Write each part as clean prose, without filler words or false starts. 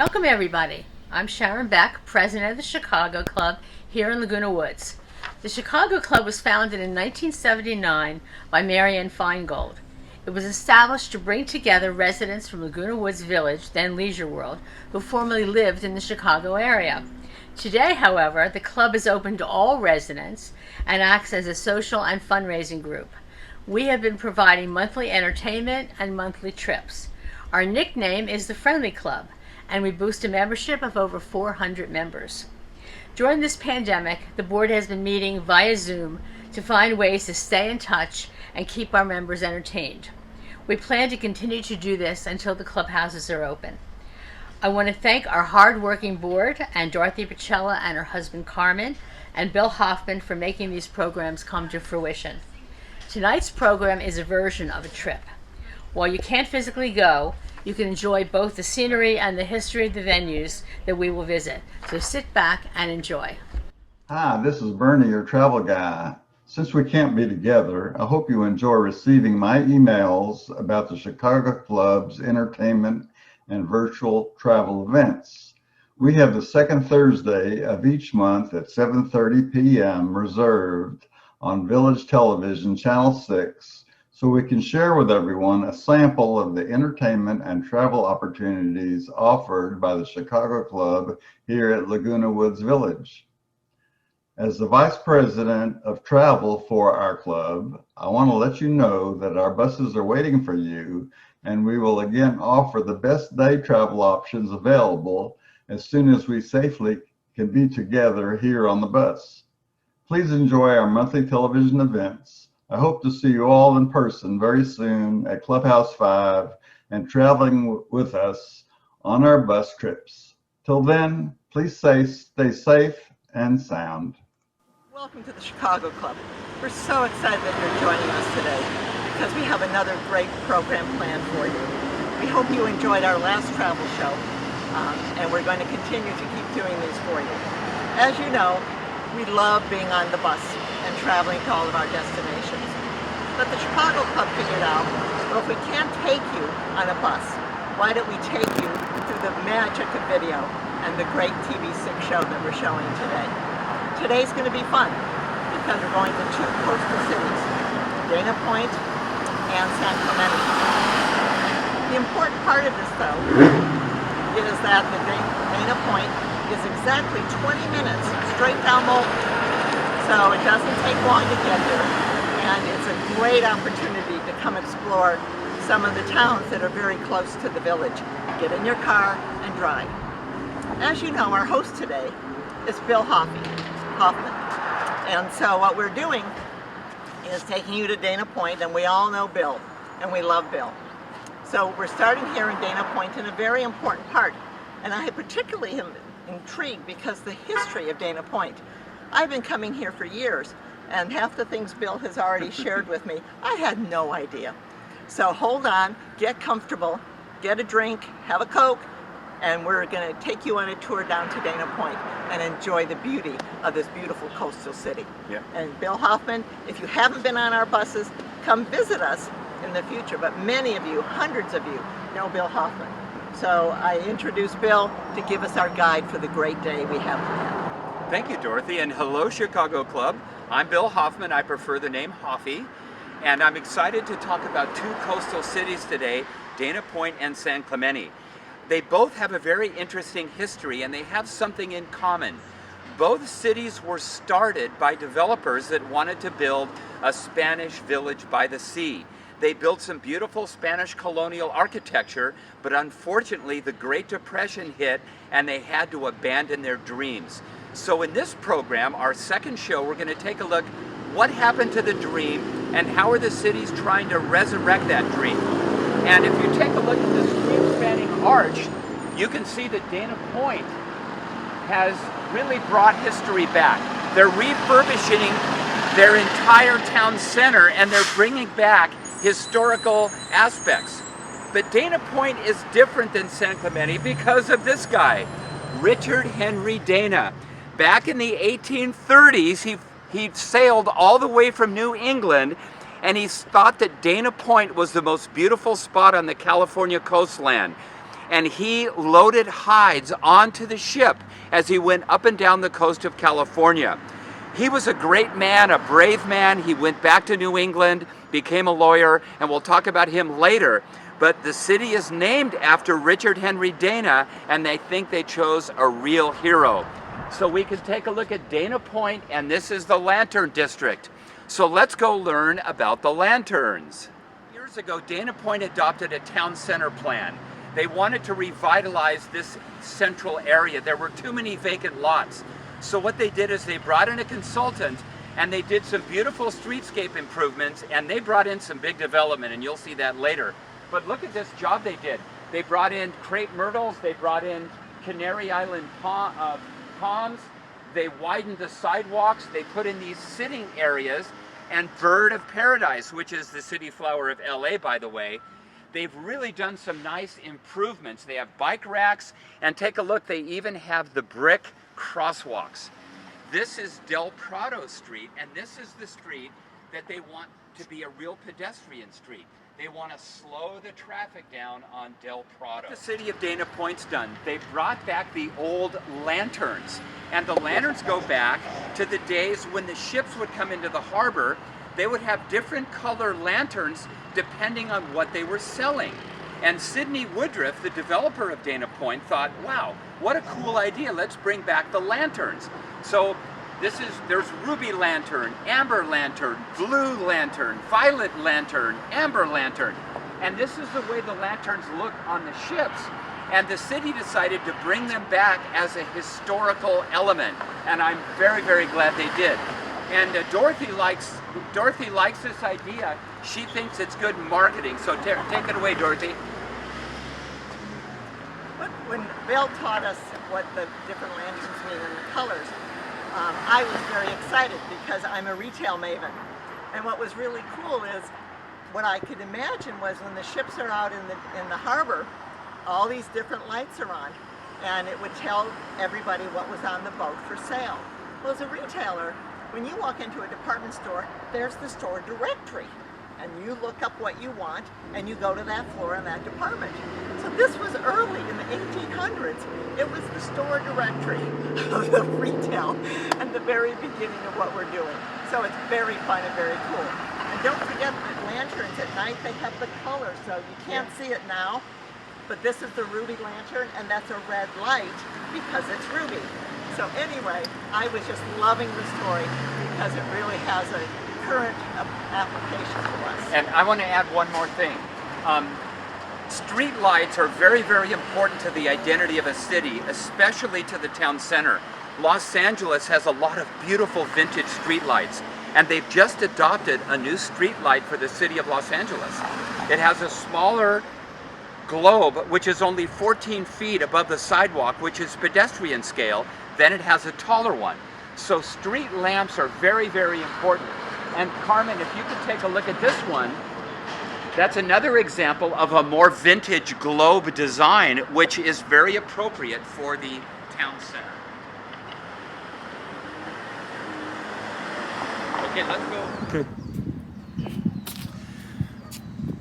Welcome everybody. I'm Sharon Beck, president of the Chicago Club here in Laguna Woods. The Chicago Club was founded in 1979 by Marianne Feingold. It was established to bring together residents from Laguna Woods Village, then Leisure World, who formerly lived in the Chicago area. Today, however, the club is open to all residents and acts as a social and fundraising group. We have been providing monthly entertainment and monthly trips. Our nickname is the Friendly Club, and we boast a membership of over 400 members. During this pandemic, the board has been meeting via Zoom to find ways to stay in touch and keep our members entertained. We plan to continue to do this until the clubhouses are open. I want to thank our hard-working board and Dorothy Picella and her husband Carmen and Bill Hoffman for making these programs come to fruition. Tonight's program is a version of a trip. While you can't physically go, you can enjoy both the scenery and the history of the venues that we will visit. So sit back and enjoy. Hi, this is Bernie, your travel guy. Since we can't be together, I hope you enjoy receiving my emails about the Chicago Club's entertainment and virtual travel events. We have the second Thursday of each month at 7:30 p.m. reserved on Village Television Channel 6, so we can share with everyone a sample of the entertainment and travel opportunities offered by the Chicago Club here at Laguna Woods Village. As the Vice President of Travel for our club, I want to let you know that our buses are waiting for you, and we will again offer the best day travel options available as soon as we safely can be together here on the bus. Please enjoy our monthly television events. I hope to see you all in person very soon at Clubhouse 5 and traveling with us on our bus trips. Till then, please stay safe and sound. Welcome to the Chicago Club. We're so excited that you're joining us today because we have another great program planned for you. We hope you enjoyed our last travel show, and we're going to continue to keep doing these for you. As you know, we love being on the bus and traveling to all of our destinations. But the Chicago Club figured out, well, if we can't take you on a bus, why don't we take you through the magic of video and the great TV6 show that we're showing today. Today's going to be fun because we're going to two coastal cities, Dana Point and San Clemente. The important part of this, though, is that the Dana Point is exactly 20 minutes straight down Moulton. So it doesn't take long to get here, and it's a great opportunity to come explore some of the towns that are very close to the village. Get in your car and drive. As you know, our host today is Bill Hoffman. And so what we're doing is taking you to Dana Point, and we all know Bill, and we love Bill. So we're starting here in Dana Point in a very important part, and I particularly am intrigued because the history of Dana Point. I've been coming here for years, and half the things Bill has already shared with me, I had no idea. So hold on, get comfortable, get a drink, have a Coke, and we're going to take you on a tour down to Dana Point and enjoy the beauty of this beautiful coastal city. Yeah. And Bill Hoffman, if you haven't been on our buses, come visit us in the future. But many of you, hundreds of you, know Bill Hoffman. So I introduce Bill to give us our guide for the great day we have planned. Thank you, Dorothy, and hello, Chicago Club. I'm Bill Hoffman. I prefer the name Hoffy, and I'm excited to talk about two coastal cities today, Dana Point and San Clemente. They both have a very interesting history, and they have something in common. Both cities were started by developers that wanted to build a Spanish village by the sea. They built some beautiful Spanish colonial architecture, but unfortunately the Great Depression hit and they had to abandon their dreams. So in this program, our second show, we're going to take a look what happened to the dream and how are the cities trying to resurrect that dream. And if you take a look at this stream-spanning arch, you can see that Dana Point has really brought history back. They're refurbishing their entire town center and they're bringing back historical aspects. But Dana Point is different than San Clemente because of this guy, Richard Henry Dana. Back in the 1830s, he sailed all the way from New England, and he thought that Dana Point was the most beautiful spot on the California coastline. and he loaded hides onto the ship as he went up and down the coast of California. He was a great man, a brave man. He went back to New England, became a lawyer, and we'll talk about him later. But the city is named after Richard Henry Dana, and they think they chose a real hero. So we can take a look at Dana Point, and this is the Lantern District. So let's go learn about the lanterns. Years ago, Dana Point adopted a town center plan. They wanted to revitalize this central area. There were too many vacant lots. So what they did is they brought in a consultant, and they did some beautiful streetscape improvements, and they brought in some big development, and you'll see that later. But look at this job they did. They brought in crepe myrtles, they brought in Canary Island palms, they widened the sidewalks, they put in these sitting areas, and bird of paradise, which is the city flower of LA, by the way. They've really done some nice improvements. They have bike racks, and take a look, they even have the brick crosswalks. This is Del Prado Street, and this is the street that they want to be a real pedestrian street. They want to slow the traffic down on Del Prado. The city of Dana Point's done. They brought back the old lanterns, and the lanterns go back to the days when the ships would come into the harbor. They would have different color lanterns depending on what they were selling. And Sidney Woodruff, the developer of Dana Point, thought, wow, what a cool idea, let's bring back the lanterns. So there's ruby lantern, amber lantern, blue lantern, violet lantern, amber lantern. And this is the way the lanterns look on the ships. And the city decided to bring them back as a historical element. And I'm very, very glad they did. And Dorothy likes this idea. She thinks it's good marketing. So take it away, Dorothy. When Bill taught us what the different lanterns mean and the colors, I was very excited because I'm a retail maven. And what was really cool is what I could imagine was when the ships are out in the harbor, all these different lights are on, and it would tell everybody what was on the boat for sale. Well, as a retailer, when you walk into a department store, there's the store directory. And you look up what you want, and you go to that floor in that department. So this was early in the 1800s. It was the store directory of the retail and the very beginning of what we're doing. So it's very fun and very cool. And don't forget that lanterns at night, they have the color, so you can't see it now. But this is the ruby lantern, and that's a red light because it's ruby. So anyway, I was just loving the story because it really has a current application to us. And I want to add one more thing. Street lights are very, very important to the identity of a city, especially to the town center. Los Angeles has a lot of beautiful vintage street lights, and they've just adopted a new street light for the city of Los Angeles. It has a smaller globe, which is only 14 feet above the sidewalk, which is pedestrian scale. Then it has a taller one. So street lamps are very, very important. And Carmen, if you could take a look at this one, that's another example of a more vintage globe design, which is very appropriate for the town center. Okay, let's go. Okay.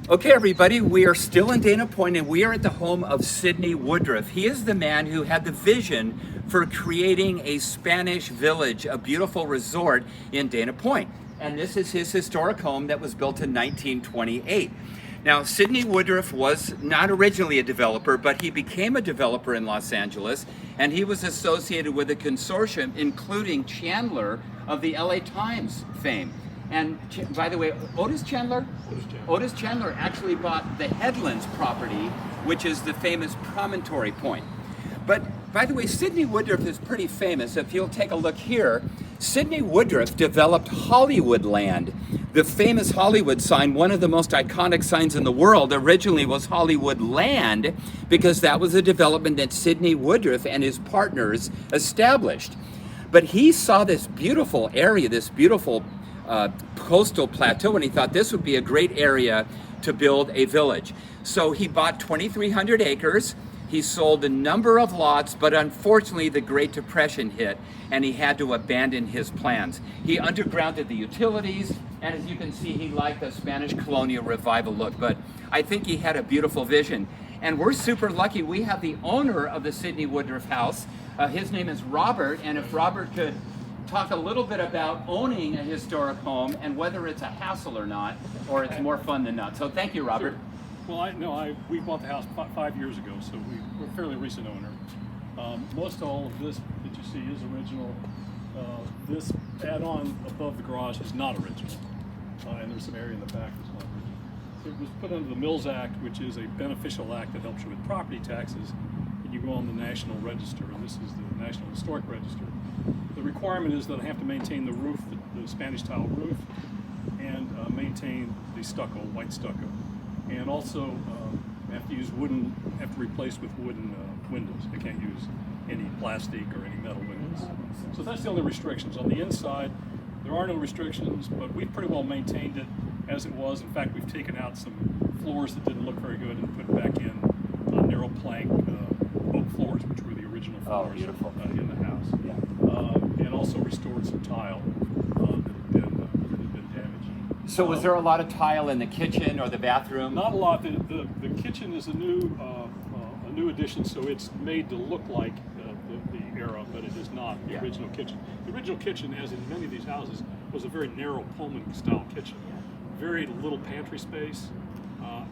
Okay, everybody, we are still in Dana Point, and we are at the home of Sidney Woodruff. He is the man who had the vision for creating a Spanish village, a beautiful resort in Dana Point. And this is his historic home that was built in 1928. Now, Sidney Woodruff was not originally a developer, but he became a developer in Los Angeles, and he was associated with a consortium, including Chandler of the LA Times fame. And by the way, Otis Chandler actually bought the Headlands property, which is the famous promontory point. But by the way, Sidney Woodruff is pretty famous. If you'll take a look here, Sidney Woodruff developed Hollywood Land. The famous Hollywood sign, one of the most iconic signs in the world, originally was Hollywood Land, because that was a development that Sidney Woodruff and his partners established. But he saw this beautiful area, this beautiful coastal plateau, and he thought this would be a great area to build a village. So he bought 2,300 acres. He sold a number of lots, but unfortunately the Great Depression hit, and he had to abandon his plans. He undergrounded the utilities, and as you can see, he liked the Spanish colonial revival look, but I think he had a beautiful vision. And we're super lucky. We have the owner of the Sidney Woodruff House. His name is Robert, and if Robert could talk a little bit about owning a historic home and whether it's a hassle or not, or it's more fun than not. So thank you, Robert. Sure. Well, we bought the house 5 years ago, so we're a fairly recent owner. Most all of this that you see is original. This add-on above the garage is not original, and there's some area in the back that's not original. It was put under the Mills Act, which is a beneficial act that helps you with property taxes, and you go on the National Register, and this is the National Historic Register. The requirement is that I have to maintain the roof, the Spanish tile roof, and maintain the stucco, white stucco. And also have to use have to replace with wooden windows. I can't use any plastic or any metal windows. So that's the only restrictions. On the inside, there are no restrictions, but we've pretty well maintained it as it was. In fact, we've taken out some floors that didn't look very good and put back in narrow plank oak floors, which were the original floors in the house. Yeah. And also restored some tile that had been damaged. So was there a lot of tile in the kitchen or the bathroom? Not a lot. The kitchen is a new addition, so it's made to look like the era, but it is not the original kitchen. The original kitchen, as in many of these houses, was a very narrow Pullman-style kitchen. Very little pantry space,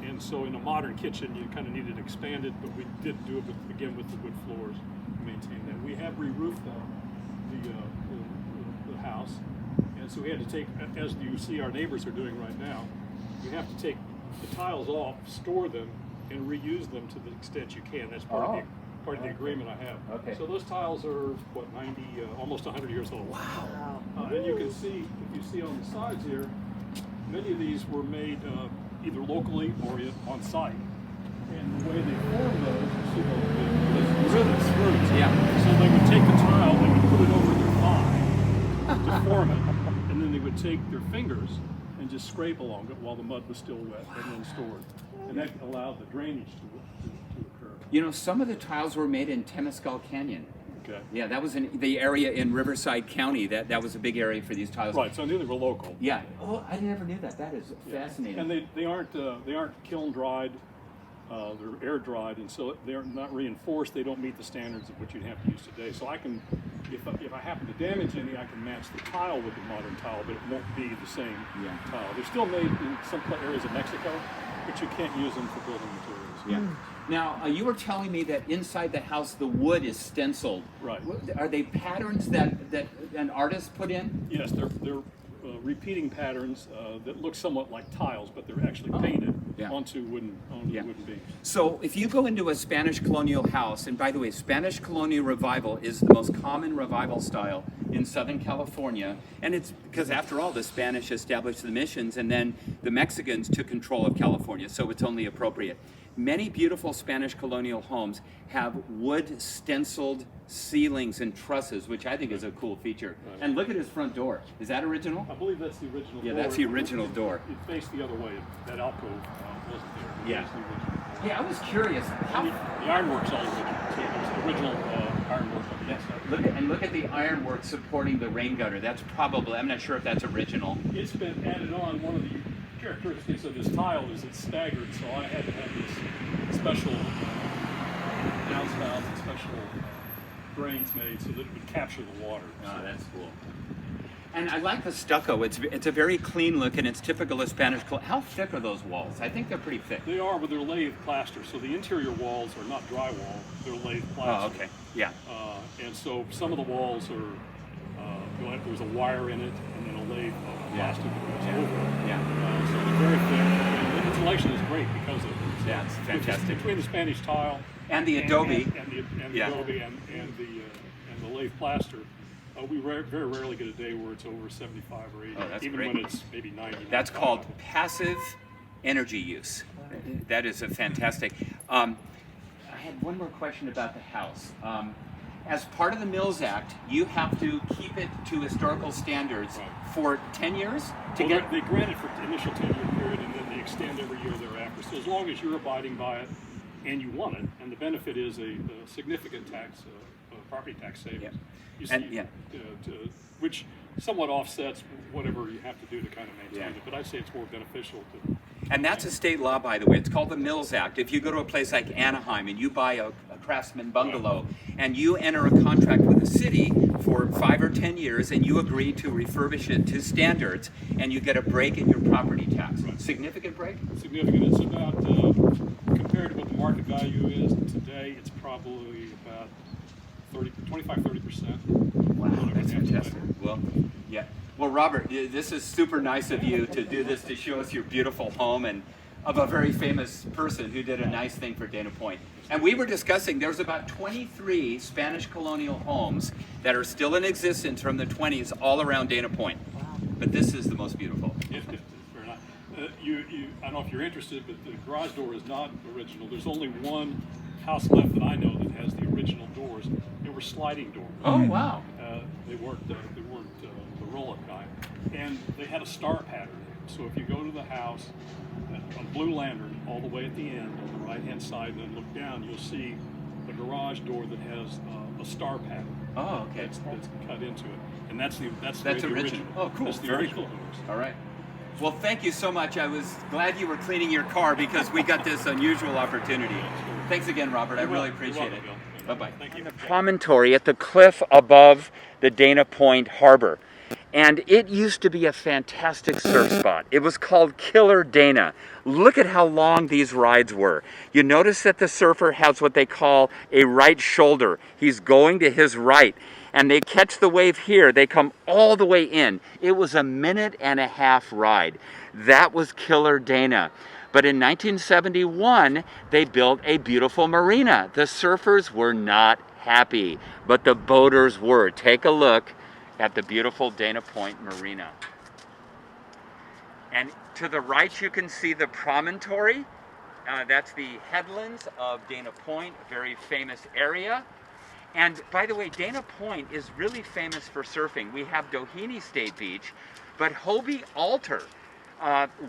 and so in a modern kitchen, you kind of needed to expand it, but we did do it again with the wood floors to maintain that. We have re-roofed the house, and so we had to take, as you see our neighbors are doing right now, we have to take the tiles off, store them, and reuse them to the extent you can. That's part of the agreement I have. Okay. So those tiles are, what, 90, almost 100 years old. Wow. And you can see, if you see on the sides here, many of these were made either locally or on site. And the way they form those, you see those rivets. Yeah. So they would take the tile, they would put it over their thigh to form it, and then they would take their fingers and just scrape along it while the mud was still wet and then stored. And that allowed the drainage to occur. You know, some of the tiles were made in Temescal Canyon. Okay. Yeah, that was in the area in Riverside County. That was a big area for these tiles. Right, so I knew they were local. Yeah. Oh, I never knew that. That is fascinating. And they aren't kiln dried, they're air dried, and so they're not reinforced. They don't meet the standards of what you'd have to use today. So I can, if I happen to damage any, I can match the tile with the modern tile, but it won't be the same tile. They're still made in some areas of Mexico, but you can't use them for building materials. Yeah. Now, you were telling me that inside the house the wood is stenciled. Right. Are they patterns that an artist put in? Yes, they're repeating patterns that look somewhat like tiles, but they're actually painted onto wooden beams. So if you go into a Spanish colonial house, and by the way, Spanish colonial revival is the most common revival style in Southern California, and it's because after all, the Spanish established the missions, and then the Mexicans took control of California, so it's only appropriate. Many beautiful Spanish colonial homes have wood stenciled ceilings and trusses, which I think is a cool feature. Right. And look at his front door. Is that original? I believe that's the original door. Yeah, that's the original door. It faced the other way. That alcove wasn't there. Yeah. That's the original. Yeah, I was curious. The ironwork's all original. So there's the original ironwork on the inside. Look at the ironwork supporting the rain gutter. That's probably, I'm not sure if that's original. It's been added on. One of the characteristics of this tile is it's staggered, so I had to have this special downspouts and special drains made so that it would capture the water. Oh, that's cool. And I like the stucco. It's a very clean look, and it's typical of Spanish. How thick are those walls? I think they're pretty thick. They are, but they're lath plaster, so the interior walls are not drywall. They're lath plaster. Oh, okay. Yeah. And so some of the walls are, there's a wire in it, and then a lath plastic that goes over it. Yeah. So they're very thick, and the insulation is great because of it. So yeah, it's fantastic. Between the Spanish tile and the adobe, and the adobe and the lath plaster, we very rarely get a day where it's over 75 or 80, even great. when it's maybe 90. That's called passive energy use. That is a fantastic. I had one more question about the house. As part of the Mills Act, you have to keep it to historical standards for 10 years? They grant it for the initial 10-year period, and then they extend every year thereafter. So as long as you're abiding by it and you want it, and the benefit is a significant property tax savings. Yeah. Which somewhat offsets whatever you have to do to kind of maintain it. But I'd say it's more beneficial to And that's a state law, by the way. It's called the Mills Act. If you go to a place like Anaheim and you buy a craftsman bungalow and you enter a contract with the city for 5 or 10 years and you agree to refurbish it to standards, and you get a break in your property tax. Right. Significant break? Significant. It's about, compared to what the market value is today, it's probably about 25-30%. Wow, that's fantastic. Well, yeah. Well, Robert, this is super nice of you to do this, to show us your beautiful home and of a very famous person who did a nice thing for Dana Point. And we were discussing there's about 23 Spanish colonial homes that are still in existence from the 20s all around Dana Point. But this is the most beautiful. If fair enough. I don't know if you're interested, but the garage door is not original. There's only one house left that I know that has the original doors. They were sliding doors. Oh, wow. They weren't the roll-up kind, and they had a star pattern. So if you go to the house, a blue lantern all the way at the end on the right-hand side, and then look down, you'll see a garage door that has a star pattern. Oh, okay. That's cut into it, and that's the original. original. Oh, cool. That's the Very original cool. doors. All right. Well, thank you so much. I was glad you were cleaning your car because we got this unusual opportunity. Thanks again, Robert. I really appreciate it. Bye-bye. Thank you. Promontory at the cliff above the Dana Point Harbor. And it used to be a fantastic surf spot. It was called Killer Dana. Look at how long these rides were. You notice that the surfer has what they call a right shoulder. He's going to his right. And they catch the wave here. They come all the way in. It was a 1.5-minute ride. That was Killer Dana. But in 1971, they built a beautiful marina. The surfers were not happy, but the boaters were. Take a look at the beautiful Dana Point Marina. And to the right, you can see the promontory. That's the headlands of Dana Point, a very famous area. And by the way, Dana Point is really famous for surfing. We have Doheny State Beach, but Hobie Alter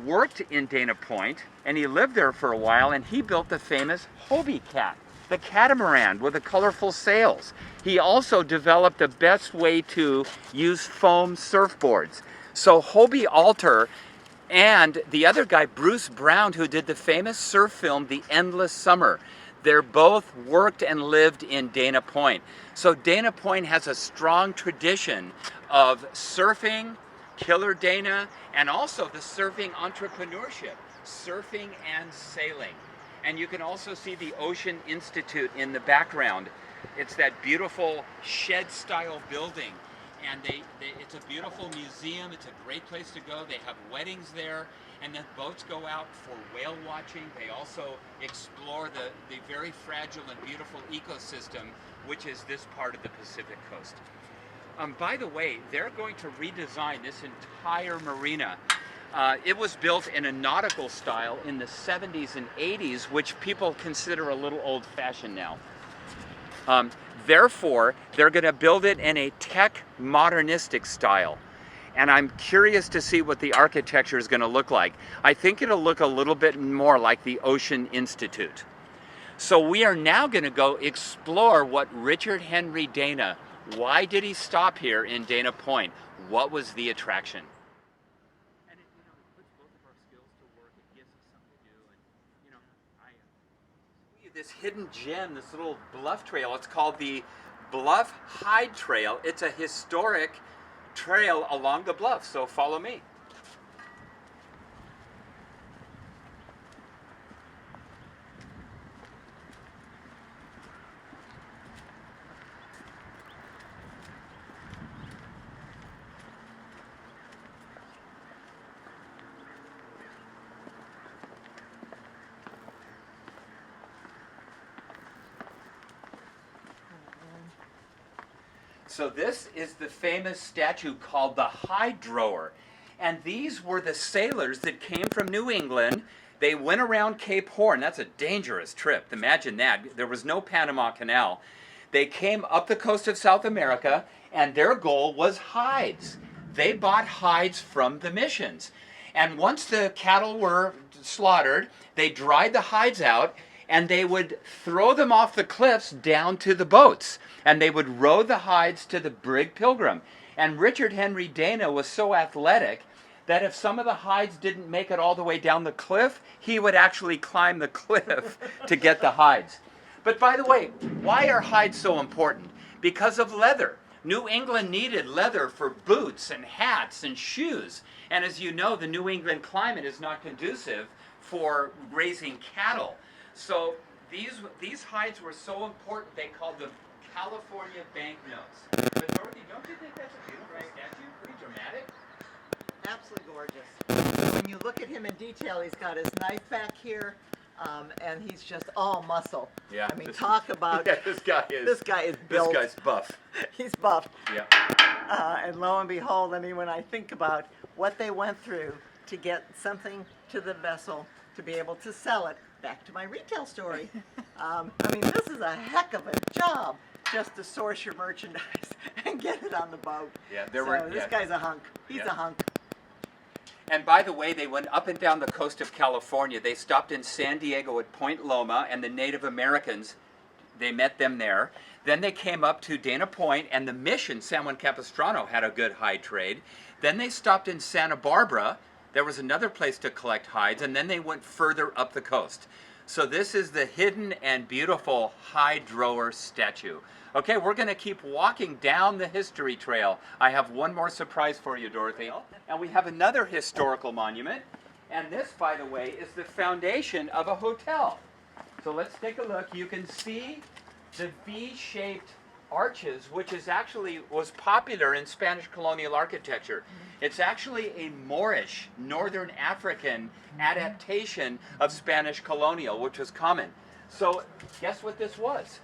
worked in Dana Point, and he lived there for a while, and he built the famous Hobie Cat, the catamaran with the colorful sails. He also developed the best way to use foam surfboards. So Hobie Alter and the other guy, Bruce Brown, who did the famous surf film, The Endless Summer, they're both worked and lived in Dana Point. So Dana Point has a strong tradition of surfing, Killer Dana, and also the surfing entrepreneurship, surfing and sailing. And you can also see the Ocean Institute in the background. It's that beautiful shed-style building. And it's a beautiful museum. It's a great place to go. They have weddings there. And then boats go out for whale watching. They also explore the very fragile and beautiful ecosystem, which is this part of the Pacific coast. By the way, they're going to redesign this entire marina. It was built in a nautical style in the 70s and 80s, which people consider a little old-fashioned now. Therefore, they're going to build it in a tech modernistic style. And I'm curious to see what the architecture is going to look like. I think it'll look a little bit more like the Ocean Institute. So we are now going to go explore what Richard Henry Dana, why did he stop here in Dana Point? What was the attraction? And it puts both of our skills to work. It gives us something to do. And this hidden gem, this little bluff trail, it's called the Bluff Hide Trail. It's a historic trail along the bluff, so follow me. So this is the famous statue called the Hide Thrower. And these were the sailors that came from New England. They went around Cape Horn. That's a dangerous trip. Imagine that. There was no Panama Canal. They came up the coast of South America, and their goal was hides. They bought hides from the missions. And once the cattle were slaughtered, they dried the hides out, and they would throw them off the cliffs down to the boats. And they would row the hides to the brig Pilgrim. And Richard Henry Dana was so athletic that if some of the hides didn't make it all the way down the cliff, he would actually climb the cliff to get the hides. But by the way, why are hides so important? Because of leather. New England needed leather for boots and hats and shoes. And as you know, the New England climate is not conducive for raising cattle. So these hides were so important, they called them California banknotes. But Dorothy, don't you think that's a beautiful statue? Pretty dramatic. Absolutely gorgeous. When you look at him in detail, he's got his knife back here, and he's just all muscle. Yeah. I mean, talk about Yeah, this guy is built. This guy's buff. He's buff. Yeah. And lo and behold, I mean, when I think about what they went through to get something to the vessel to be able to sell it, back to my retail story. I mean, this is a heck of a job just to source your merchandise and get it on the boat. Yeah, This guy's a hunk. He's a hunk. And by the way, they went up and down the coast of California. They stopped in San Diego at Point Loma, and the Native Americans, they met them there. Then they came up to Dana Point, and the mission, San Juan Capistrano, had a good hide trade. Then they stopped in Santa Barbara. There was another place to collect hides, and then they went further up the coast. So this is the hidden and beautiful hide drawer statue. Okay, we're going to keep walking down the history trail. I have one more surprise for you, Dorothy. And we have another historical monument. And this, by the way, is the foundation of a hotel. So let's take a look. You can see the V-shaped arches, which was popular in Spanish colonial architecture. It's actually a Moorish, Northern African adaptation of Spanish colonial, which was common. So guess what this was?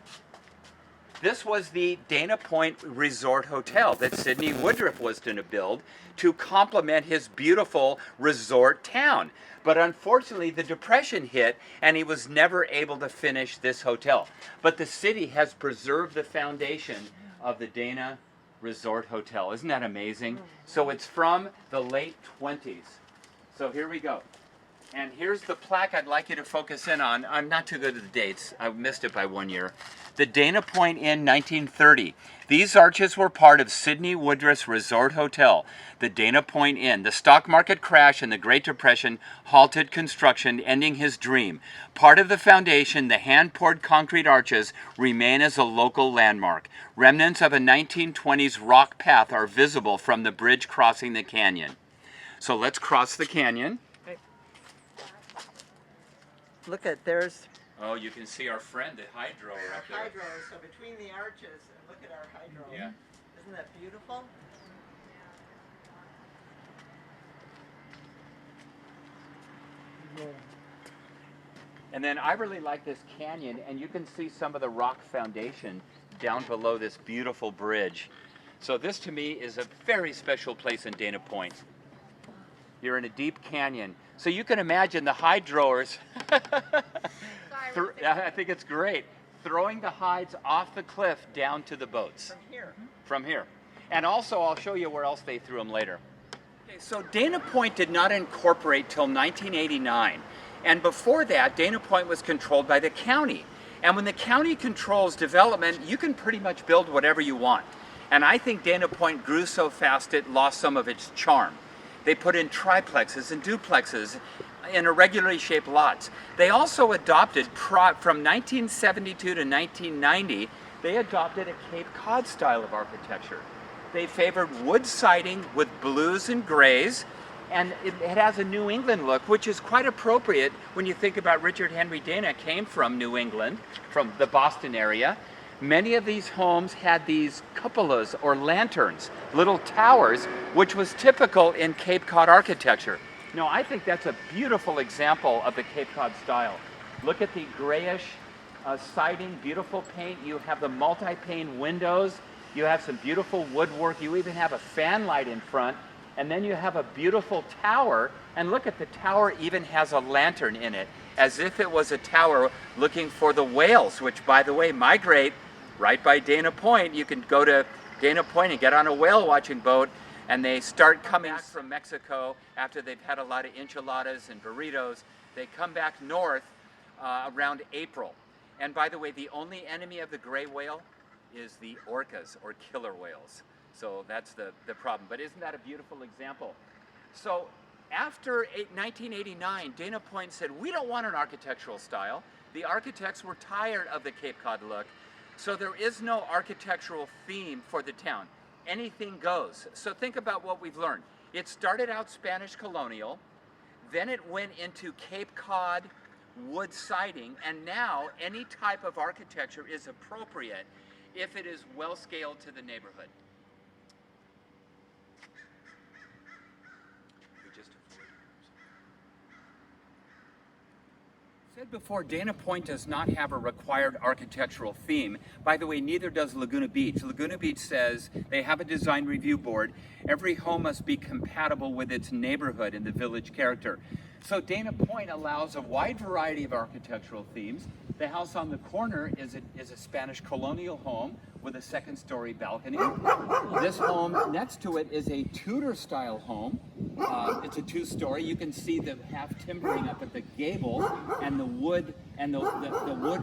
This was the Dana Point Resort Hotel that Sidney Woodruff was going to build to complement his beautiful resort town. But unfortunately, the Depression hit, and he was never able to finish this hotel. But the city has preserved the foundation of the Dana Resort Hotel. Isn't that amazing? So it's from the late 20s. So here we go. And here's the plaque I'd like you to focus in on. I'm not too good at the dates. I missed it by 1 year. The Dana Point Inn, 1930. These arches were part of Sidney Woodruff's Resort Hotel, the Dana Point Inn. The stock market crash and the Great Depression halted construction, ending his dream. Part of the foundation, the hand-poured concrete arches, remain as a local landmark. Remnants of a 1920s rock path are visible from the bridge crossing the canyon. So let's cross the canyon. Look at, there's Oh, you can see our friend, the hydro, our up there. hydro. So between the arches, and look at our hydro. Yeah. Isn't that beautiful? And then I really like this canyon, and you can see some of the rock foundation down below this beautiful bridge. So this to me is a very special place in Dana Point. You're in a deep canyon. So you can imagine the hide drawers. I think it's great. Throwing the hides off the cliff down to the boats. From here. From here. And also, I'll show you where else they threw them later. Okay, so Dana Point did not incorporate till 1989. And before that, Dana Point was controlled by the county. And when the county controls development, you can pretty much build whatever you want. And I think Dana Point grew so fast it lost some of its charm. They put in triplexes and duplexes in irregularly shaped lots. They also adopted, from 1972 to 1990, they adopted a Cape Cod style of architecture. They favored wood siding with blues and grays, and it has a New England look, which is quite appropriate when you think about Richard Henry Dana came from New England, from the Boston area. Many of these homes had these cupolas or lanterns, little towers, which was typical in Cape Cod architecture. Now, I think that's a beautiful example of the Cape Cod style. Look at the grayish siding, beautiful paint. You have the multi-pane windows. You have some beautiful woodwork. You even have a fan light in front. And then you have a beautiful tower. And look at the tower even has a lantern in it, as if it was a tower looking for the whales, which, by the way, migrate right by Dana Point. You can go to Dana Point and get on a whale watching boat, and they start coming back from Mexico after they've had a lot of enchiladas and burritos. They come back north around April. And by the way, the only enemy of the gray whale is the orcas, or killer whales. So that's the problem. But isn't that a beautiful example? So after 1989, Dana Point said, we don't want an architectural style. The architects were tired of the Cape Cod look. So there is no architectural theme for the town. Anything goes. So think about what we've learned. It started out Spanish colonial, then it went into Cape Cod wood siding, and now any type of architecture is appropriate if it is well scaled to the neighborhood. Said before, Dana Point does not have a required architectural theme. By the way, neither does Laguna Beach. Laguna Beach says they have a design review board. Every home must be compatible with its neighborhood and the village character. So Dana Point allows a wide variety of architectural themes. The house on the corner is a Spanish colonial home with a second-story balcony. This home next to it is a Tudor-style home. It's a two-story. You can see the half timbering up at the gable, and the wood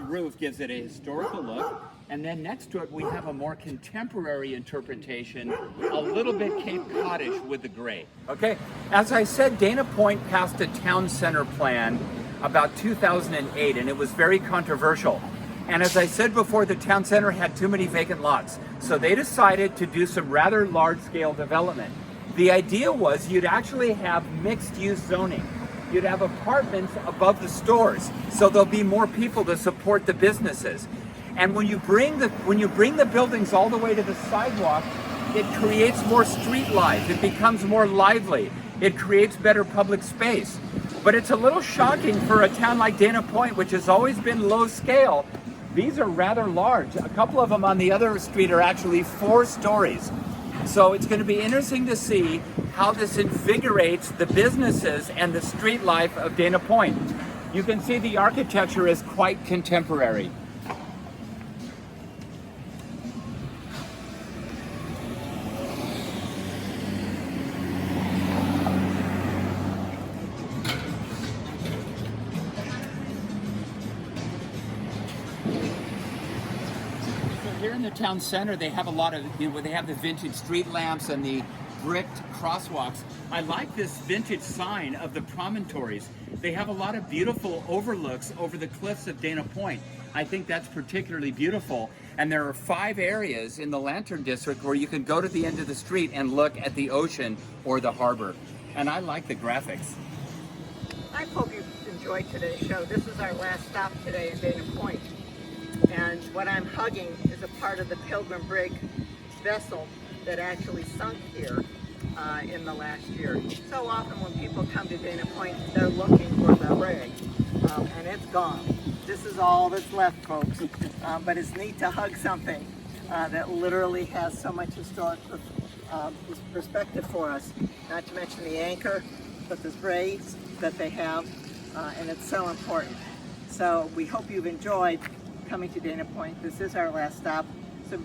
roof gives it a historical look. And then next to it, we have a more contemporary interpretation, a little bit Cape Coddish with the gray. Okay, as I said, Dana Point passed a town center plan about 2008, and it was very controversial. And as I said before, the town center had too many vacant lots. So they decided to do some rather large-scale development. The idea was you'd actually have mixed-use zoning. You'd have apartments above the stores, so there'll be more people to support the businesses. And when you bring the buildings all the way to the sidewalk, it creates more street life. It becomes more lively. It creates better public space. But it's a little shocking for a town like Dana Point, which has always been low scale. These are rather large. A couple of them on the other street are actually 4 stories. So it's going to be interesting to see how this invigorates the businesses and the street life of Dana Point. You can see the architecture is quite contemporary. Here in the town center, they have a lot of, they have the vintage street lamps and the bricked crosswalks. I like this vintage sign of the promontories. They have a lot of beautiful overlooks over the cliffs of Dana Point. I think that's particularly beautiful. And there are 5 areas in the Lantern District where you can go to the end of the street and look at the ocean or the harbor. And I like the graphics. I hope you enjoyed today's show. This is our last stop today in Dana Point. And what I'm hugging is a part of the Pilgrim Brig vessel that actually sunk here in the last year. So often when people come to Dana Point, they're looking for the brig, and it's gone. This is all that's left, folks. But it's neat to hug something that literally has so much historic perspective for us. Not to mention the anchor, but the braids that they have, and it's so important. So we hope you've enjoyed coming to Dana Point. This is our last stop. So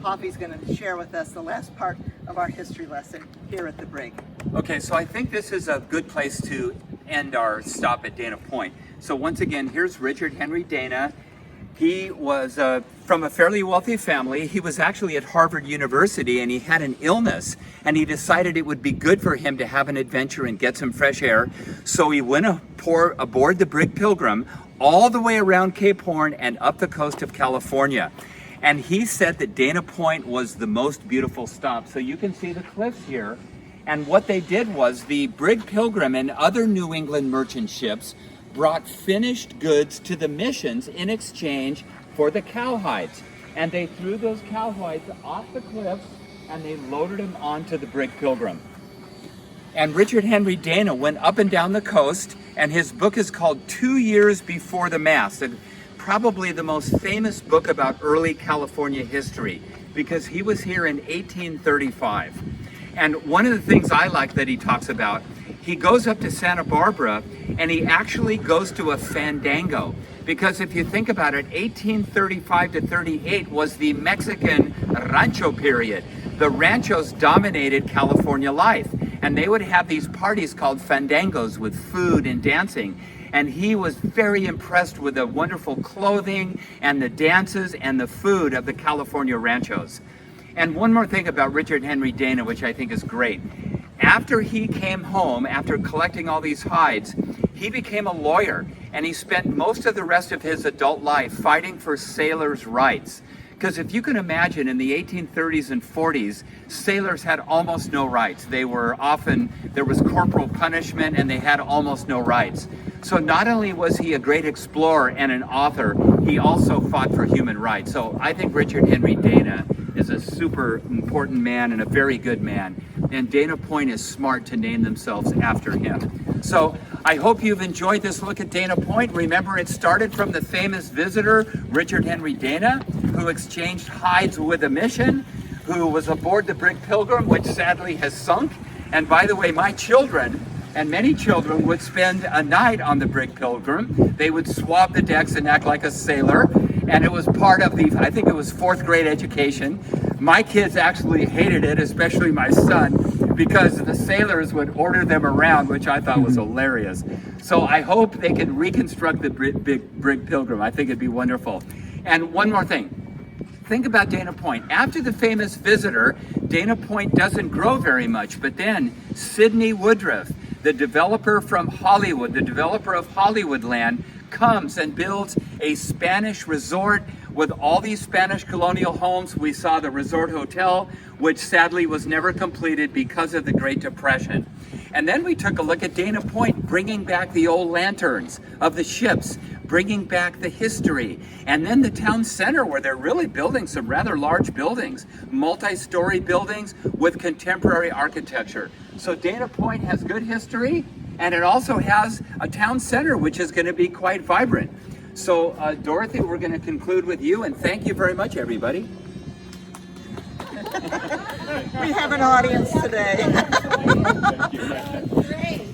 Hoppy's going to share with us the last part of our history lesson here at the brig. Okay, so I think this is a good place to end our stop at Dana Point. So once again, here's Richard Henry Dana. He was from a fairly wealthy family. He was actually at Harvard University, and he had an illness, and he decided it would be good for him to have an adventure and get some fresh air. So he went aboard the brig Pilgrim all the way around Cape Horn and up the coast of California. And he said that Dana Point was the most beautiful stop. So you can see the cliffs here. And what they did was the brig Pilgrim and other New England merchant ships brought finished goods to the missions in exchange for the cowhides. And they threw those cowhides off the cliffs and they loaded them onto the brig Pilgrim. And Richard Henry Dana went up and down the coast, and his book is called 2 Years Before the Mast, and probably the most famous book about early California history, because he was here in 1835. And one of the things I like that he talks about, he goes up to Santa Barbara and he actually goes to a fandango. Because if you think about it, 1835 to 38 was the Mexican rancho period. The ranchos dominated California life, and they would have these parties called fandangos with food and dancing. And he was very impressed with the wonderful clothing and the dances and the food of the California ranchos. And one more thing about Richard Henry Dana, which I think is great. after he came home, after collecting all these hides, he became a lawyer, and he spent most of the rest of his adult life fighting for sailors' rights. Because if you can imagine, in the 1830s and 40s, sailors had almost no rights. They were often, there was corporal punishment, and they had almost no rights. So not only was he a great explorer and an author, he also fought for human rights. So I think Richard Henry Dana is a super important man and a very good man. And Dana Point is smart to name themselves after him. So I hope you've enjoyed this look at Dana Point. Remember, it started from the famous visitor, Richard Henry Dana, who exchanged hides with a mission, who was aboard the brig Pilgrim, which sadly has sunk. And by the way, my children, and many children, would spend a night on the brig Pilgrim. They would swab the decks and act like a sailor. And it was part of the, I think it was 4th grade education. My kids actually hated it, especially my son, because the sailors would order them around, which I thought was hilarious. So I hope they can reconstruct the brig Pilgrim. I think it'd be wonderful. And one more thing. Think about Dana Point. After the famous visitor, Dana Point doesn't grow very much, but then Sidney Woodruff, the developer from Hollywood, the developer of Hollywoodland, comes and builds a Spanish resort with all these Spanish colonial homes. We saw the resort hotel, which sadly was never completed because of the Great Depression. And then we took a look at Dana Point, bringing back the old lanterns of the ships, bringing back the history. And then the town center, where they're really building some rather large buildings, multi-story buildings with contemporary architecture. So Dana Point has good history, and it also has a town center, which is going to be quite vibrant. So Dorothy, we're going to conclude with you, and thank you very much, everybody. We have an audience today.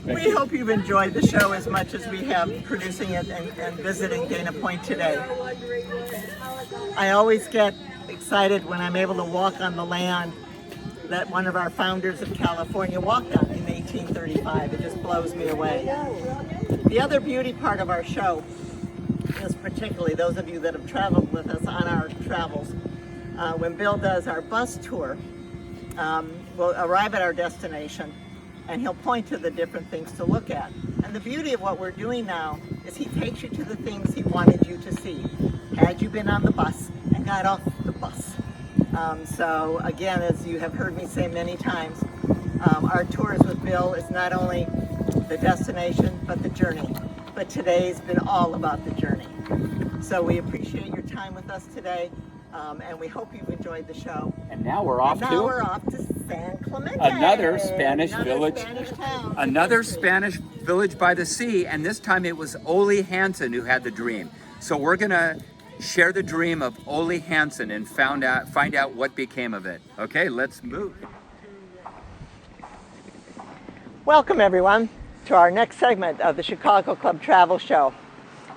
We hope you've enjoyed the show as much as we have producing it and visiting Dana Point today. I always get excited when I'm able to walk on the land that one of our founders of California walked on in 1835. It just blows me away. The other beauty part of our show is, particularly those of you that have traveled with us on our travels, when Bill does our bus tour, we'll arrive at our destination and he'll point to the different things to look at. And the beauty of what we're doing now is he takes you to the things he wanted you to see had you been on the bus and got off the bus. So again, as you have heard me say many times, our tours with Bill is not only the destination but the journey. But today's been all about the journey. So we appreciate your time with us today. And we hope you've enjoyed the show. And now we're off to San Clemente. Another Spanish village. Spanish town. Another Spanish village by the sea, and this time it was Ole Hansen who had the dream. So we're gonna share the dream of Ole Hansen and find out what became of it. Okay, let's move. Welcome everyone to our next segment of the Chicago Club Travel Show.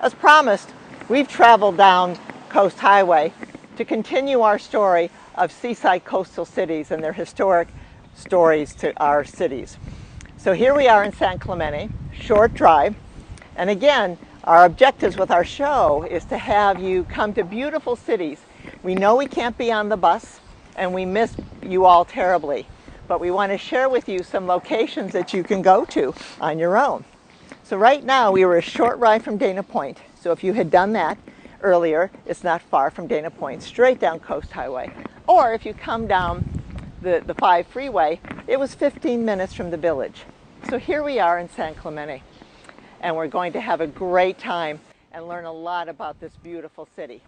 As promised, we've traveled down Coast Highway to continue our story of seaside coastal cities and their historic stories to our cities. So here we are in San Clemente, short drive, and again, our objectives with our show is to have you come to beautiful cities. We know we can't be on the bus, and we miss you all terribly, but we want to share with you some locations that you can go to on your own. So right now, we were a short ride from Dana Point, so if you had done that earlier, it's not far from Dana Point, straight down Coast Highway. Or if you come down the 5 freeway, it was 15 minutes from the village. So here we are in San Clemente, and we're going to have a great time and learn a lot about this beautiful city.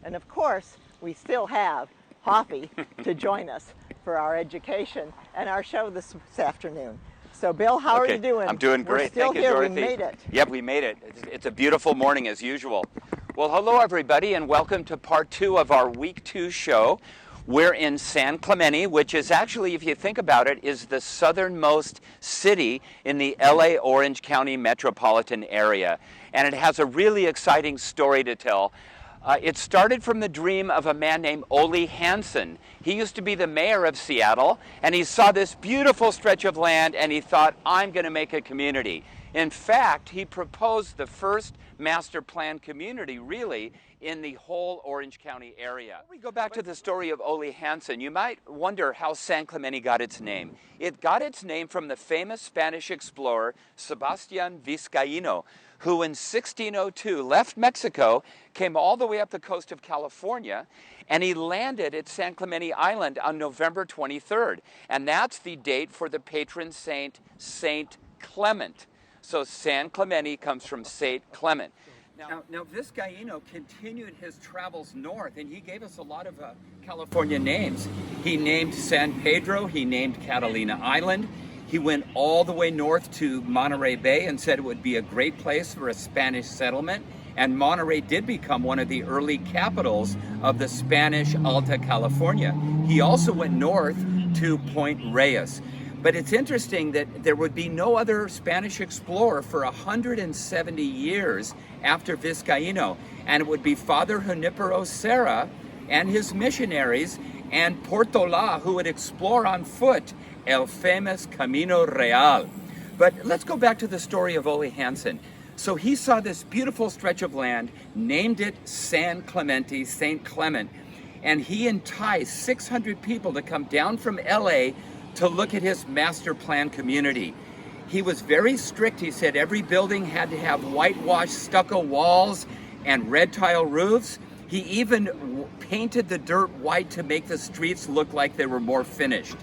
And of course, we still have Hoffy to join us for our education and our show this afternoon. So Bill, how are you doing? I'm doing great. We're still Thank you, here. Dorothy. We made it. Yep, we made it. It's a beautiful morning as usual. Well, hello everybody, and welcome to part 2 of our week 2 show. We're in San Clemente, which is actually, if you think about it, is the southernmost city in the LA Orange County metropolitan area. And it has a really exciting story to tell. It started from the dream of a man named Ole Hansen. He used to be the mayor of Seattle, and he saw this beautiful stretch of land, and he thought, I'm going to make a community. In fact, he proposed the first master plan community, really, in the whole Orange County area. We go back to the story of Ole Hansen. You might wonder how San Clemente got its name. It got its name from the famous Spanish explorer Sebastián Vizcaíno, who in 1602 left Mexico, came all the way up the coast of California, and he landed at San Clemente Island on November 23rd. And that's the date for the patron saint, Saint Clement. So San Clemente comes from Saint Clement. Now Vizcaíno continued his travels north, and he gave us a lot of California names. He named San Pedro, he named Catalina Island. He went all the way north to Monterey Bay and said it would be a great place for a Spanish settlement. And Monterey did become one of the early capitals of the Spanish Alta California. He also went north to Point Reyes. But it's interesting that there would be no other Spanish explorer for 170 years after Vizcaíno. And it would be Father Junipero Serra and his missionaries and Portola who would explore on foot el famous Camino Real. But let's go back to the story of Ole Hansen. So he saw this beautiful stretch of land, named it San Clemente, Saint Clement, and he enticed 600 people to come down from LA to look at his master plan community. He was very strict. He said every building had to have whitewashed stucco walls and red tile roofs. He even painted the dirt white to make the streets look like they were more finished.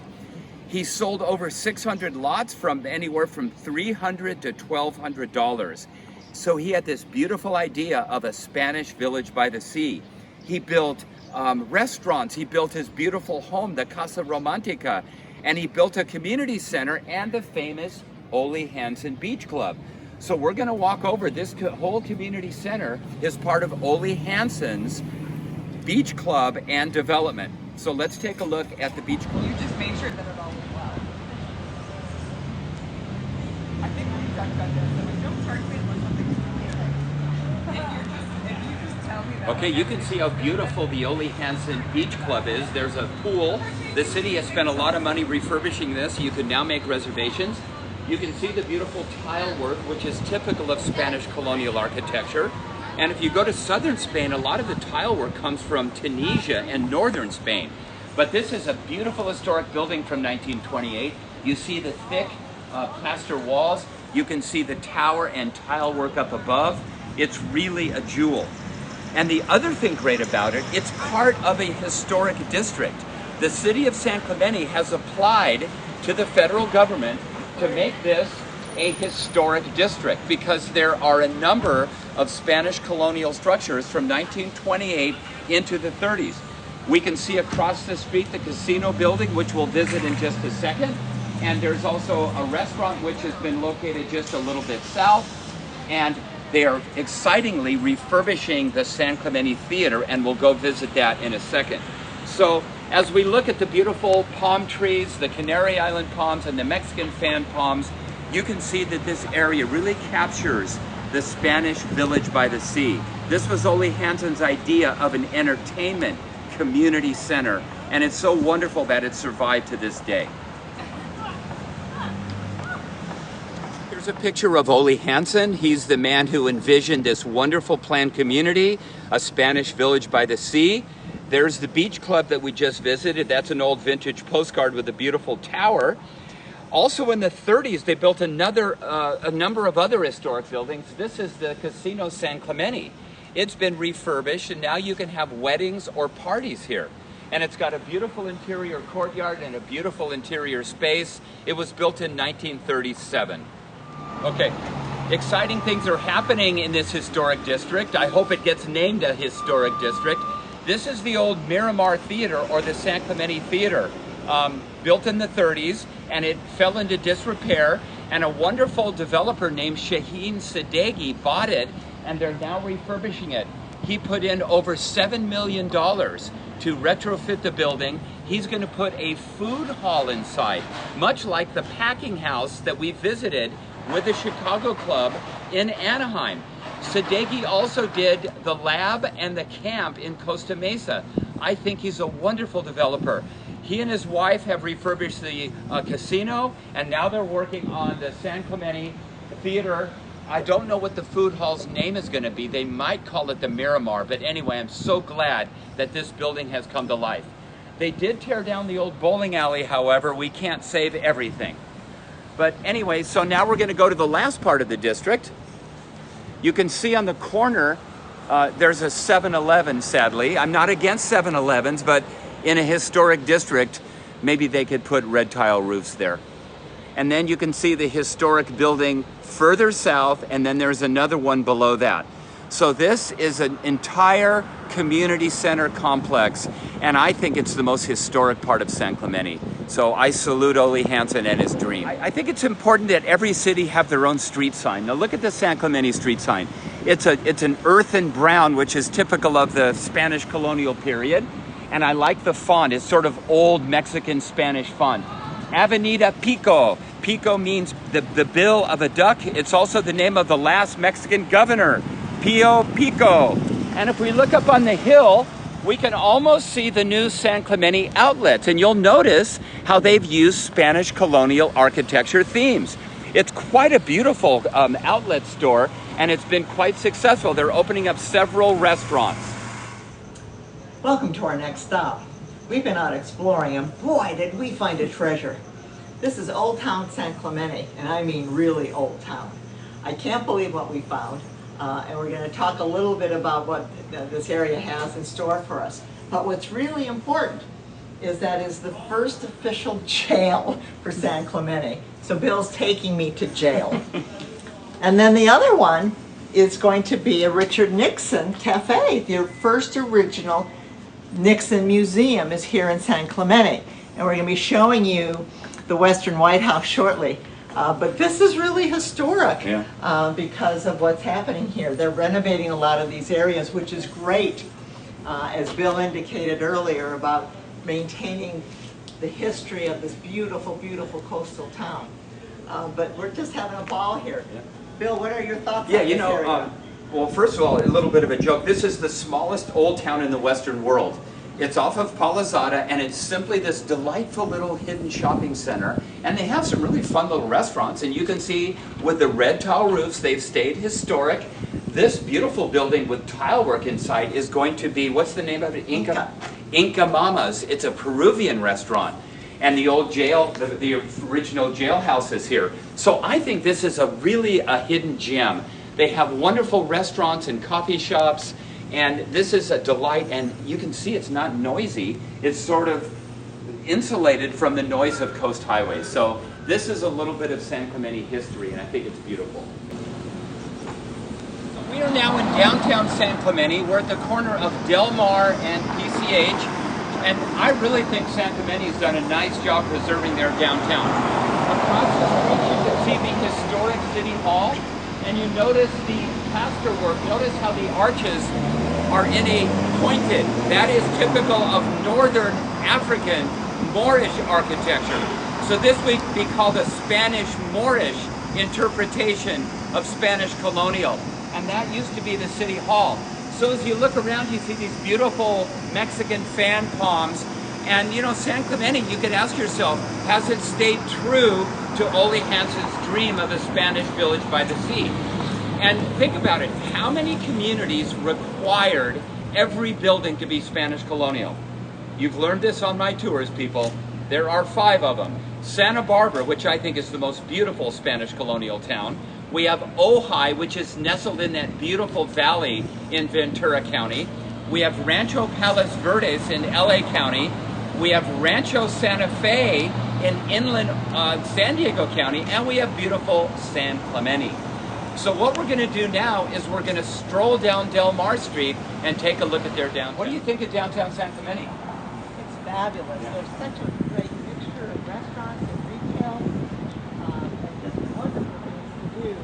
He sold over 600 lots from anywhere from $300 to $1,200. So he had this beautiful idea of a Spanish village by the sea. He built restaurants. He built his beautiful home, the Casa Romantica, and he built a community center and the famous Ole Hansen Beach Club. So we're going to walk over this whole community center is part of Ole Hansen's Beach Club and development. So let's take a look at the beach club. You just made sure that it all went well. I think we talked about this. So we don't charge people or something. If you just tell me that. Okay, you can see how beautiful the Ole Hansen Beach Club is. There's a pool. The city has spent a lot of money refurbishing this. You can now make reservations. You can see the beautiful tile work, which is typical of Spanish colonial architecture. And if you go to southern Spain, a lot of the tile work comes from Tunisia and northern Spain. But this is a beautiful historic building from 1928. You see the thick plaster walls. You can see the tower and tile work up above. It's really a jewel. And the other thing great about it, it's part of a historic district. The city of San Clemente has applied to the federal government to make this a historic district because there are a number of Spanish colonial structures from 1928 into the 30s. We can see across the street the casino building, which we'll visit in just a second. And there's also a restaurant which has been located just a little bit south. And they are excitingly refurbishing the San Clemente Theater, and we'll go visit that in a second. So as we look at the beautiful palm trees, the Canary Island palms and the Mexican fan palms, you can see that this area really captures the Spanish village by the sea. This was Ole Hansen's idea of an entertainment community center, and it's so wonderful that it survived to this day. Here's a picture of Ole Hansen. He's the man who envisioned this wonderful planned community, a Spanish village by the sea. There's the beach club that we just visited. That's an old vintage postcard with a beautiful tower. Also in the 30s, they built a number of other historic buildings. This is the Casino San Clemente. It's been refurbished, and now you can have weddings or parties here. And it's got a beautiful interior courtyard and a beautiful interior space. It was built in 1937. Okay, exciting things are happening in this historic district. I hope it gets named a historic district. This is the old Miramar Theater, or the San Clemente Theater, built in the 30s, and it fell into disrepair, and a wonderful developer named Shaheen Sadeghi bought it, and they're now refurbishing it. He put in over $7 million to retrofit the building. He's going to put a food hall inside, much like the packing house that we visited with the Chicago Club in Anaheim. Sadeghi also did the lab and the camp in Costa Mesa. I think he's a wonderful developer. He and his wife have refurbished the casino, and now they're working on the San Clemente theater. I don't know what the food hall's name is going to be. They might call it the Miramar, but anyway, I'm so glad that this building has come to life. They did tear down the old bowling alley, however. We can't save everything. But anyway, so now we're going to go to the last part of the district. You can see on the corner, there's a 7-Eleven, sadly. I'm not against 7-Elevens, but in a historic district, maybe they could put red tile roofs there. And then you can see the historic building further south, and then there's another one below that. So this is an entire community center complex, and I think it's the most historic part of San Clemente. So I salute Ole Hansen and his dream. I think it's important that every city have their own street sign. Now look at the San Clemente street sign. It's an earthen brown, which is typical of the Spanish colonial period. And I like the font. It's sort of old Mexican Spanish font. Avenida Pico. Pico means the bill of a duck. It's also the name of the last Mexican governor, Pio Pico. And if we look up on the hill, we can almost see the new San Clemente outlets. And you'll notice how they've used Spanish colonial architecture themes. It's quite a beautiful outlet store, and it's been quite successful. They're opening up several restaurants. Welcome to our next stop. We've been out exploring, and boy, did we find a treasure. This is Old Town San Clemente, and I mean really Old Town. I can't believe what we found, and we're going to talk a little bit about what this area has in store for us. But what's really important is that it's the first official jail for San Clemente. So Bill's taking me to jail. And then the other one is going to be a Richard Nixon Cafe. The first original Nixon Museum is here in San Clemente. And we're going to be showing you the Western White House shortly. But this is really historic because of what's happening here. They're renovating a lot of these areas, which is great, as Bill indicated earlier, about maintaining the history of this beautiful, beautiful coastal town. But we're just having a ball here. Yeah. Bill, what are your thoughts on this area? Well, first of all, a little bit of a joke. This is the smallest old town in the Western world. It's off of Palizada, and it's simply this delightful little hidden shopping center. And they have some really fun little restaurants. And you can see with the red tile roofs, they've stayed historic. This beautiful building with tile work inside is going to be, what's the name of it? Inca Mama's. It's a Peruvian restaurant. And the old jail, the original jailhouse is here. So I think this is really a hidden gem. They have wonderful restaurants and coffee shops, and this is a delight, and you can see it's not noisy. It's sort of insulated from the noise of coast highways. So this is a little bit of San Clemente history, and I think it's beautiful. So we are now in downtown San Clemente. We're at the corner of Del Mar and PCH, and I really think San Clemente's done a nice job preserving their downtown. Across the street you can see the historic City Hall, and you notice the plasterwork. Notice how the arches are in a pointed. That is typical of Northern African Moorish architecture. So this would be called a Spanish Moorish interpretation of Spanish colonial. And that used to be the City Hall. So as you look around, you see these beautiful Mexican fan palms. And you know, San Clemente, you could ask yourself, has it stayed true to Ole Hansen's dream of a Spanish village by the sea? And think about it, how many communities required every building to be Spanish colonial? You've learned this on my tours, people. There are 5 of them. Santa Barbara, which I think is the most beautiful Spanish colonial town. We have Ojai, which is nestled in that beautiful valley in Ventura County. We have Rancho Palos Verdes in LA County. We have Rancho Santa Fe in inland San Diego County, and we have beautiful San Clemente. So what we're going to do now is we're going to stroll down Del Mar Street and take a look at their downtown. What do you think of downtown San Clemente? It's fabulous. Yeah. There's such a great mixture of restaurants and retail, and just wonderful things to do in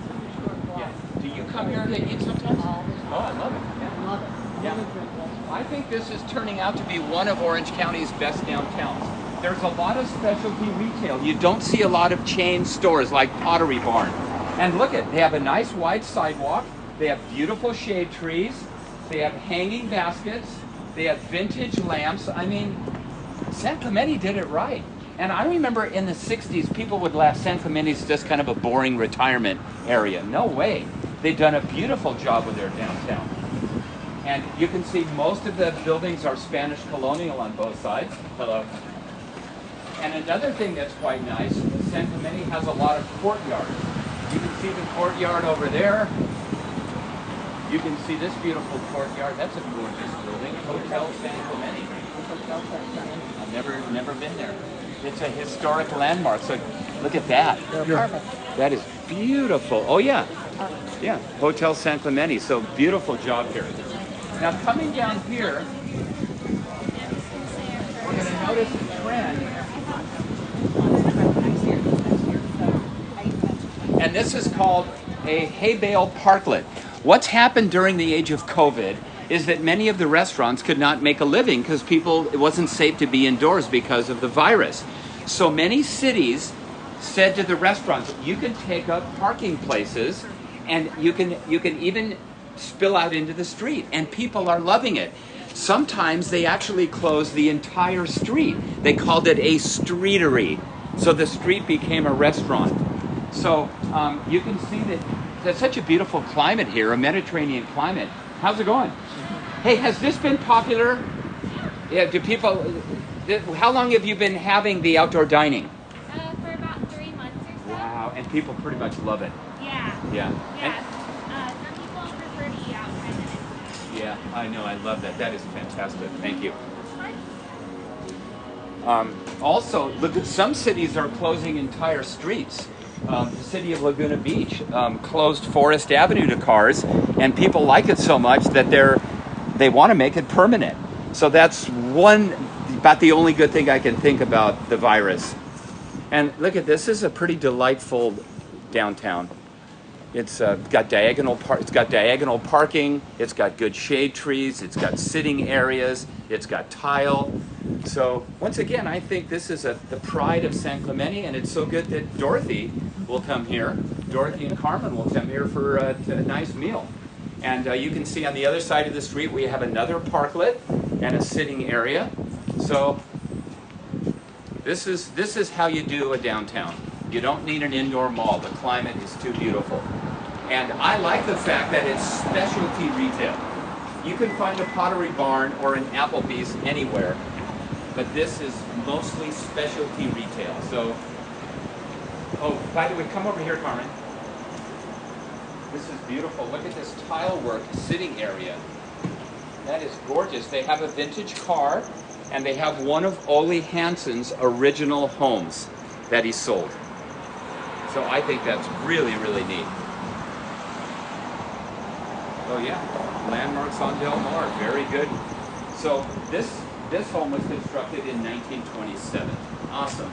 such a short walk. Yeah. Do you come here to eat sometimes? All the time. Oh, I love it. Yeah, love it. Yeah. Really great restaurants. I think this is turning out to be one of Orange County's best downtowns. There's a lot of specialty retail. You don't see a lot of chain stores like Pottery Barn. And look at, they have a nice wide sidewalk. They have beautiful shade trees. They have hanging baskets. They have vintage lamps. I mean, San Clemente did it right. And I remember in the 60s, people would laugh, San Clemente's just kind of a boring retirement area. No way. They've done a beautiful job with their downtown. And you can see most of the buildings are Spanish colonial on both sides. Hello. And another thing that's quite nice, San Clemente has a lot of courtyards. You can see the courtyard over there. You can see this beautiful courtyard. That's a gorgeous building. Hotel San Clemente. I've never been there. It's a historic landmark. So look at that. That is beautiful. Oh yeah. Yeah. Hotel San Clemente. So beautiful job here. Now coming down here, we're going to notice a trend. And this is called a hay bale parklet. What's happened during the age of COVID is that many of the restaurants could not make a living because it wasn't safe to be indoors because of the virus. So many cities said to the restaurants, you can take up parking places and you can even spill out into the street, and people are loving it. Sometimes they actually closed the entire street. They called it a streetery. So the street became a restaurant. So you can see that there's such a beautiful climate here, a Mediterranean climate. How's it going? Hey, has this been popular? Yeah, do people, how long have you been having the outdoor dining? For about 3 months or so. Wow, and people pretty much love it. Yeah. Yeah. Yeah. Some people prefer to eat outside than inside. Yeah, I know, I love that. That is fantastic. Thank you. Also, look, some cities are closing entire streets. The city of Laguna Beach closed Forest Avenue to cars, and people like it so much that they want to make it permanent. So that's about the only good thing I can think about the virus. And look at this. This is a pretty delightful downtown. It's got diagonal parking. It's got good shade trees. It's got sitting areas. It's got tile. So once again, I think this is the pride of San Clemente, and it's so good that Dorothy will come here. Dorothy and Carmen will come here for a nice meal. And you can see on the other side of the street we have another parklet and a sitting area. So this is how you do a downtown. You don't need an indoor mall. The climate is too beautiful. And I like the fact that it's specialty retail. You can find a Pottery Barn or an Applebee's anywhere, but this is mostly specialty retail. So, oh, by the way, come over here, Carmen. This is beautiful. Look at this tile work sitting area. That is gorgeous. They have a vintage car, and they have one of Ole Hansen's original homes that he sold. So I think that's really, really neat. Oh yeah, landmarks on Del Mar, very good. So this home was constructed in 1927. Awesome.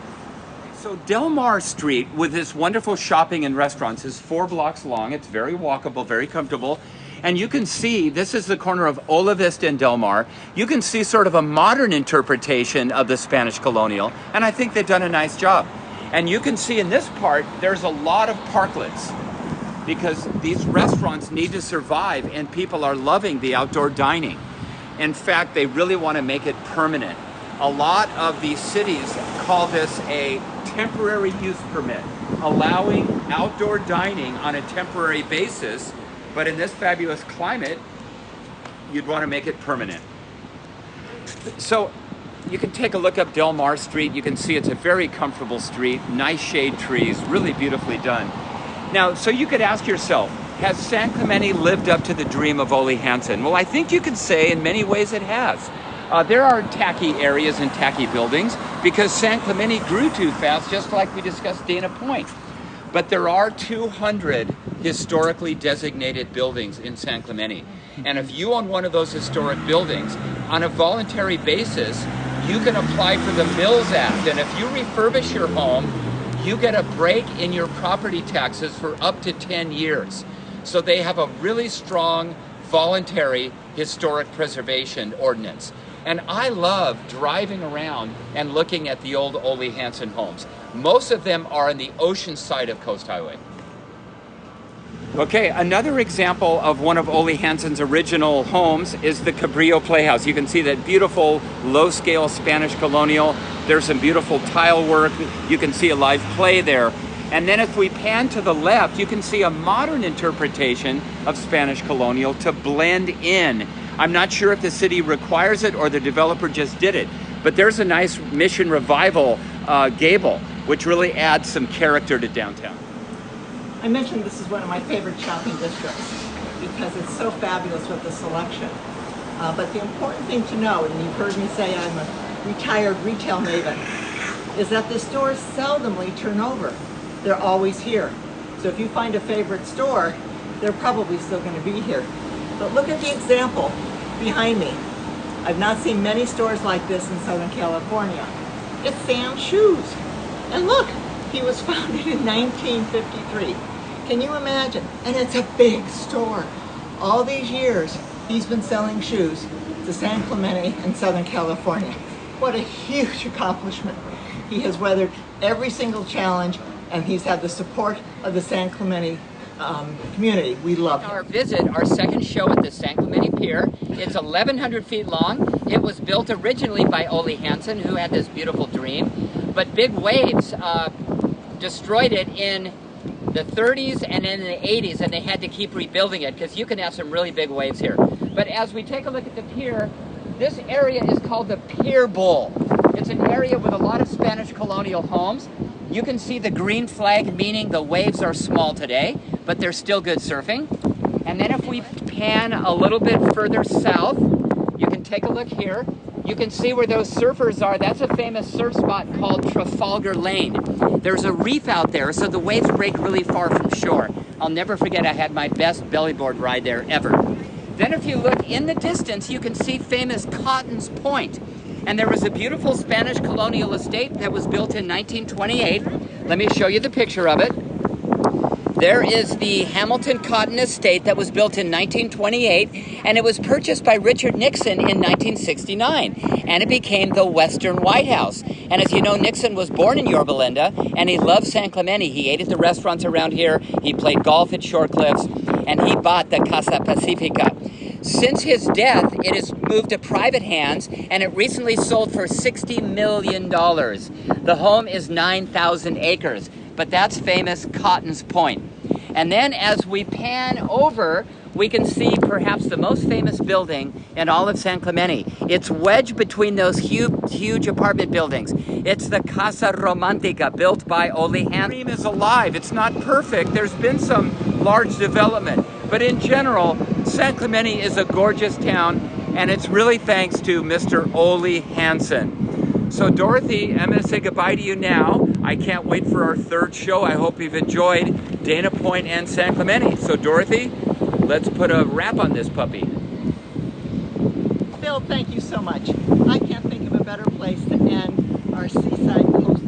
So Del Mar Street, with its wonderful shopping and restaurants, is 4 blocks long. It's very walkable, very comfortable. And you can see, this is the corner of Olivista and Del Mar. You can see sort of a modern interpretation of the Spanish colonial, and I think they've done a nice job. And you can see in this part, there's a lot of parklets, because these restaurants need to survive, and people are loving the outdoor dining. In fact, they really want to make it permanent. A lot of these cities call this a temporary use permit, allowing outdoor dining on a temporary basis, but in this fabulous climate, you'd want to make it permanent. So you can take a look up Del Mar Street. You can see it's a very comfortable street, nice shade trees, really beautifully done. Now, so you could ask yourself, has San Clemente lived up to the dream of Ole Hansen? Well, I think you could say in many ways it has. There are tacky areas and tacky buildings because San Clemente grew too fast, just like we discussed Dana Point. But there are 200 historically designated buildings in San Clemente. And if you own one of those historic buildings, on a voluntary basis, you can apply for the Mills Act. And if you refurbish your home, you get a break in your property taxes for up to 10 years. So they have a really strong voluntary historic preservation ordinance. And I love driving around and looking at the old Ole Hansen homes. Most of them are on the ocean side of Coast Highway. Okay, another example of one of Ole Hansen's original homes is the Cabrillo Playhouse. You can see that beautiful low-scale Spanish colonial. There's some beautiful tile work. You can see a live play there. And then if we pan to the left, you can see a modern interpretation of Spanish colonial to blend in. I'm not sure if the city requires it or the developer just did it, but there's a nice Mission Revival gable, which really adds some character to downtown. I mentioned this is one of my favorite shopping districts because it's so fabulous with the selection. But the important thing to know, and you've heard me say I'm a retired retail maven, is that the stores seldomly turn over. They're always here. So if you find a favorite store, they're probably still going to be here. But look at the example behind me. I've not seen many stores like this in Southern California. It's Sam's Shoes. And look, he was founded in 1953. Can you imagine? And it's a big store. All these years, he's been selling shoes to San Clemente in Southern California. What a huge accomplishment. He has weathered every single challenge, and he's had the support of the San Clemente community. We love him. Our visit, our second show at the San Clemente Pier. It's 1,100 feet long. It was built originally by Ole Hansen, who had this beautiful dream, but big waves destroyed it in the 30s and in the 80s, and they had to keep rebuilding it because you can have some really big waves here. But as we take a look at the pier, this area is called the Pier Bowl. It's an area with a lot of Spanish colonial homes. You can see the green flag, meaning the waves are small today, but they're still good surfing. And then if we pan a little bit further south, you can take a look here. You can see where those surfers are. That's a famous surf spot called Trafalgar Lane. There's a reef out there, so the waves break really far from shore. I'll never forget I had my best bellyboard ride there ever. Then if you look in the distance, you can see famous Cotton's Point. And there was a beautiful Spanish colonial estate that was built in 1928. Let me show you the picture of it. There is the Hamilton Cotton Estate that was built in 1928, and it was purchased by Richard Nixon in 1969, and it became the Western White House. And as you know, Nixon was born in Yorba Linda, and he loved San Clemente. He ate at the restaurants around here, he played golf at Shore Cliffs, and he bought the Casa Pacifica. Since his death, it has moved to private hands, and it recently sold for $60 million. The home is 9,000 acres, but that's famous Cotton's Point. And then as we pan over, we can see perhaps the most famous building in all of San Clemente. It's wedged between those huge apartment buildings. It's the Casa Romantica, built by Ole Hansen. The dream is alive. It's not perfect. There's been some large development. But in general, San Clemente is a gorgeous town, and it's really thanks to Mr. Ole Hansen. So Dorothy, I'm going to say goodbye to you now. I can't wait for our third show. I hope you've enjoyed Dana Point and San Clemente. So Dorothy, let's put a wrap on this puppy. Bill, thank you so much. I can't think of a better place to end our seaside coast